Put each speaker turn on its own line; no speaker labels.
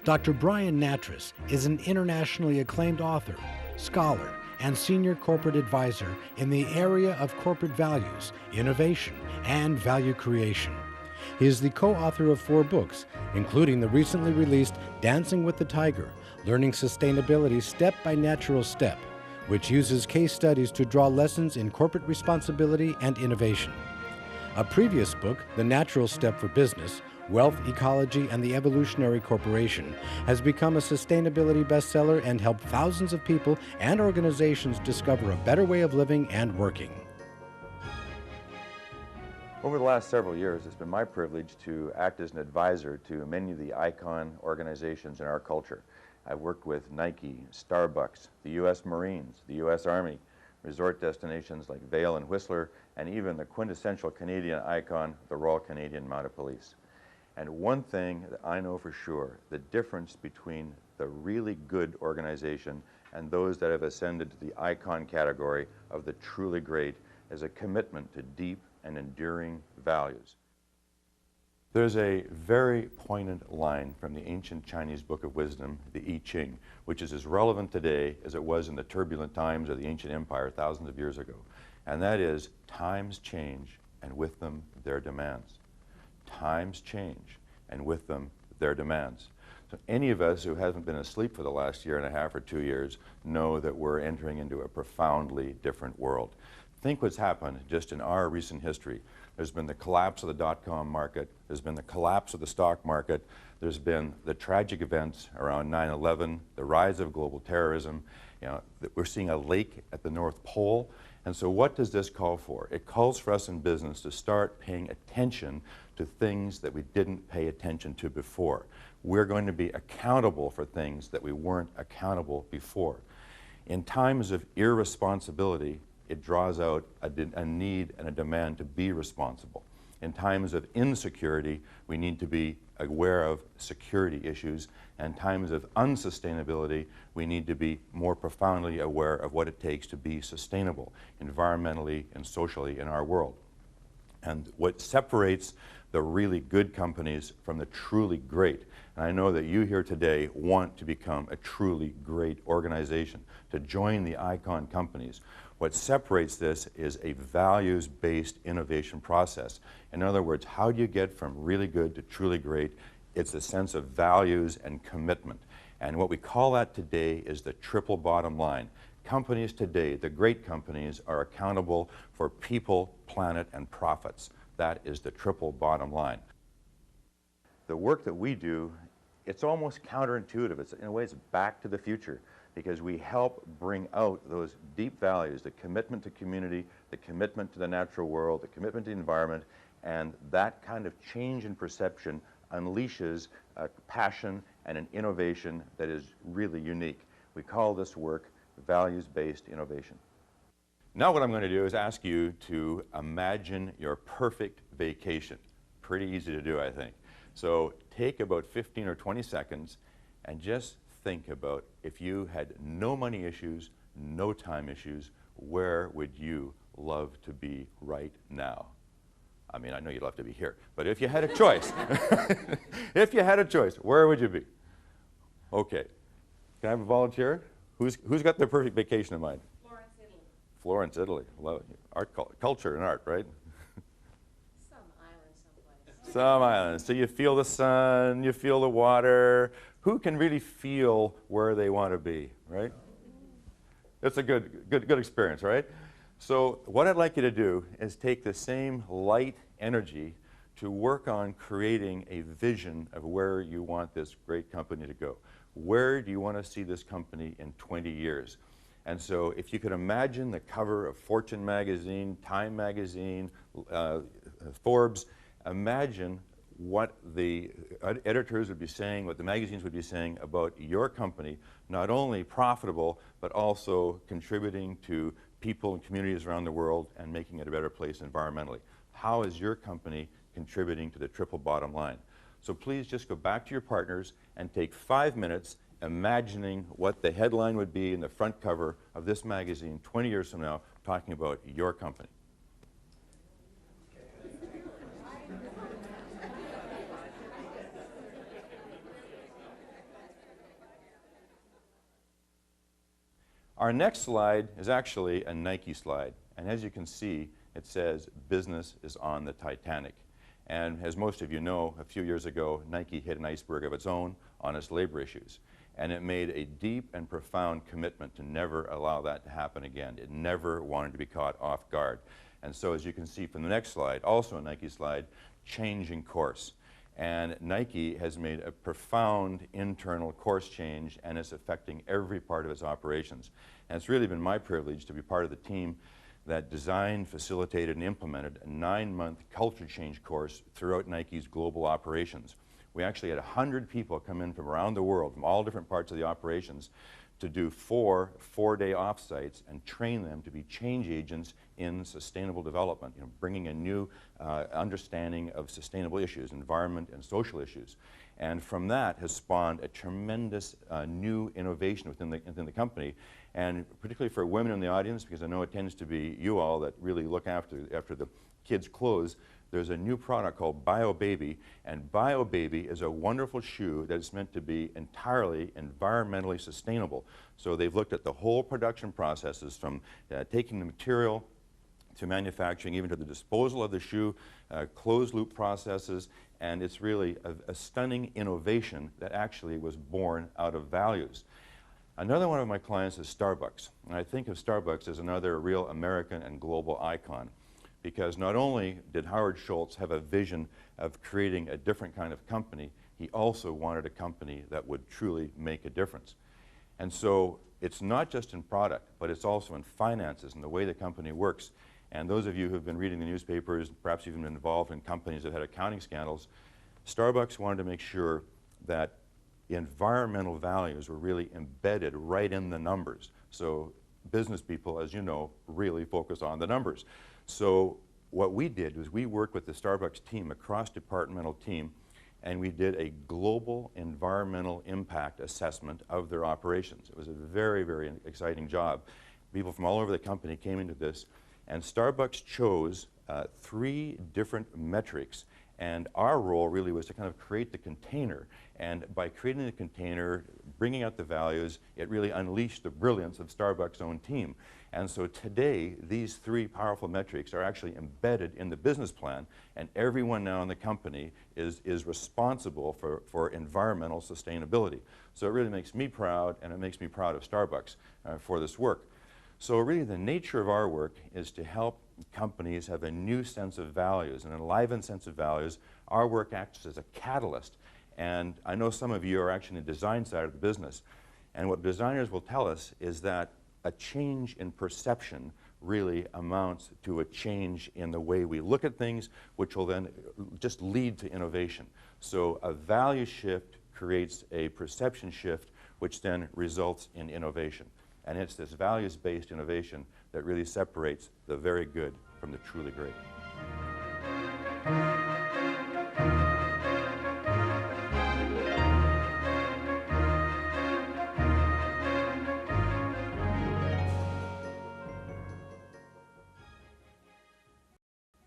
Dr. Brian Nattrass is an internationally acclaimed author, scholar, and senior corporate advisor in the area of corporate values, innovation, and value creation. He is the co-author of 4 books, including the recently released Dancing with the Tiger, Learning Sustainability Step by Natural Step, which uses case studies to draw lessons in corporate responsibility and innovation. A previous book, The Natural Step for Business, Wealth, Ecology, and the Evolutionary Corporation, has become a sustainability bestseller and helped thousands of people and organizations discover a better way of living and working.
Over the last several years, it's been my privilege to act as an advisor to many of the icon organizations in our culture. I've worked with Nike, Starbucks, the U.S. Marines, the U.S. Army, resort destinations like Vail and Whistler, and even the quintessential Canadian icon, the Royal Canadian Mounted Police. And one thing that I know for sure, the difference between the really good organization and those that have ascended to the icon category of the truly great is a commitment to deep and enduring values. There's a very poignant line from the ancient Chinese Book of Wisdom, the I Ching, which is as relevant today as it was in the turbulent times of the ancient empire thousands of years ago. And that is, times change, and with them their demands. Times change, and with them their demands. So any of us who hasn't been asleep for the last year and a half or 2 years know that we're entering into a profoundly different world. Think what's happened just in our recent history. There's been the collapse of the dot-com market, there's been the collapse of the stock market, there's been the tragic events around 9/11, the rise of global terrorism. We're seeing a lake at the North Pole. And so what does this call for? It calls for us in business to start paying attention to things that we didn't pay attention to before. We're going to be accountable for things that we weren't accountable before. In times of irresponsibility, it draws out a need and a demand to be responsible. In times of insecurity, we need to be aware of security issues. And times of unsustainability, we need to be more profoundly aware of what it takes to be sustainable, environmentally and socially in our world. And what separates the really good companies from the truly great, and I know that you here today want to become a truly great organization, to join the icon companies. What separates this is a values-based innovation process. In other words, how do you get from really good to truly great? It's a sense of values and commitment. And what we call that today is the triple bottom line. Companies today, the great companies, are accountable for people, planet, and profits. That is the triple bottom line. The work that we do, it's almost counterintuitive. In a way, it's back to the future, because we help bring out those deep values, the commitment to community, the commitment to the natural world, the commitment to the environment, and that kind of change in perception unleashes a passion and an innovation that is really unique. We call this work values-based innovation. Now what I'm going to do is ask you to imagine your perfect vacation. Pretty easy to do, I think. So take about 15 or 20 seconds and just think about, if you had no money issues, no time issues, where would you love to be right now? I mean, I know you'd love to be here, but if you had a choice, if you had a choice, where would you be? Okay. Can I have a volunteer? Who's got their perfect vacation in mind?
Florence, Italy.
Florence, Italy. Love it. Art, culture and art, right?
Some island someplace.
Some island. So you feel the sun, you feel the water. Who can really feel where they want to be, right? It's a good experience, right? So what I'd like you to do is take the same light energy to work on creating a vision of where you want this great company to go. Where do you want to see this company in 20 years? And so if you could imagine the cover of Fortune magazine, Time magazine, Forbes, imagine what the editors would be saying, what the magazines would be saying about your company, not only profitable, but also contributing to people and communities around the world and making it a better place environmentally. How is your company contributing to the triple bottom line? So please just go back to your partners and take 5 minutes imagining what the headline would be in the front cover of this magazine 20 years from now, talking about your company. Our next slide is actually a Nike slide. And as you can see, it says, business is on the Titanic. And as most of you know, a few years ago, Nike hit an iceberg of its own on its labor issues. And it made a deep and profound commitment to never allow that to happen again. It never wanted to be caught off guard. And so as you can see from the next slide, also a Nike slide, changing course. And Nike has made a profound internal course change, and it's affecting every part of its operations. And it's really been my privilege to be part of the team that designed, facilitated, and implemented a 9-month culture change course throughout Nike's global operations. We actually had 100 people come in from around the world, from all different parts of the operations, to do 4 4-day offsites and train them to be change agents in sustainable development, bringing a new understanding of sustainable issues, environment and social issues. And from that has spawned a tremendous new innovation within the company, and particularly for women in the audience, because I know it tends to be you all that really look after the kids' clothes. There's a new product called BioBaby, and BioBaby is a wonderful shoe that is meant to be entirely environmentally sustainable. So they've looked at the whole production processes, from taking the material to manufacturing, even to the disposal of the shoe, closed-loop processes, and it's really a stunning innovation that actually was born out of values. Another one of my clients is Starbucks, and I think of Starbucks as another real American and global icon, because not only did Howard Schultz have a vision of creating a different kind of company, he also wanted a company that would truly make a difference. And so it's not just in product, but it's also in finances and the way the company works. And those of you who have been reading the newspapers, perhaps even been involved in companies that had accounting scandals, Starbucks wanted to make sure that environmental values were really embedded right in the numbers. So business people, as you know, really focus on the numbers. So what we did was we worked with the Starbucks team, a cross-departmental team, and we did a global environmental impact assessment of their operations. It was a very, very exciting job. People from all over the company came into this, and Starbucks chose 3 different metrics, and our role really was to kind of create the container. And by creating the container, bringing out the values, it really unleashed the brilliance of Starbucks' own team. And so today, these 3 powerful metrics are actually embedded in the business plan, and everyone now in the company is responsible for environmental sustainability. So it really makes me proud, and it makes me proud of Starbucks for this work. So really the nature of our work is to help companies have a new sense of values, an enlivened sense of values. Our work acts as a catalyst, and I know some of you are actually in the design side of the business, and what designers will tell us is that a change in perception really amounts to a change in the way we look at things, which will then just lead to innovation. So a value shift creates a perception shift, which then results in innovation. And it's this values-based innovation that really separates the very good from the truly great.